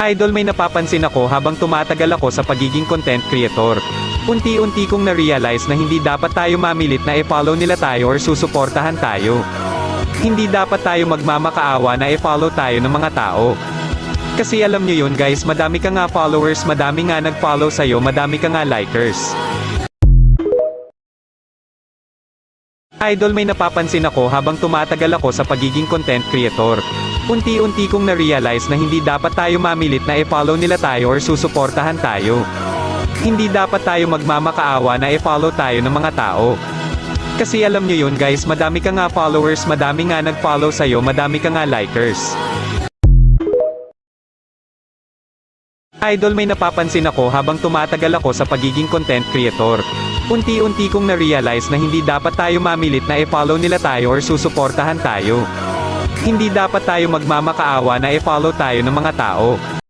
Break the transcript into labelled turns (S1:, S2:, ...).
S1: Idol, may napapansin ako habang tumatagal ako sa pagiging content creator. Unti-unti kong na-realize na hindi dapat tayo mamilit na i-follow nila tayo or susuportahan tayo. Hindi dapat tayo magmamakaawa na i-follow tayo ng mga tao. Kasi alam nyo yun guys, madami ka nga followers, madami nga nag-follow sa'yo, madami ka nga likers. Idol, may napapansin ako habang tumatagal ako sa pagiging content creator. Unti-unti kong na-realize na hindi dapat tayo mamilit na i-follow nila tayo or susuportahan tayo. Hindi dapat tayo magmamakaawa na i-follow tayo ng mga tao. Kasi alam nyo yun guys, madami ka nga followers, madami nga nag-follow sa'yo, madami ka nga likers. Idol, may napapansin ako habang tumatagal ako sa pagiging content creator. Unti-unti kong na-realize na hindi dapat tayo mamilit na i-follow nila tayo or susuportahan tayo. Hindi dapat tayo magmamakaawa na i-follow tayo ng mga tao.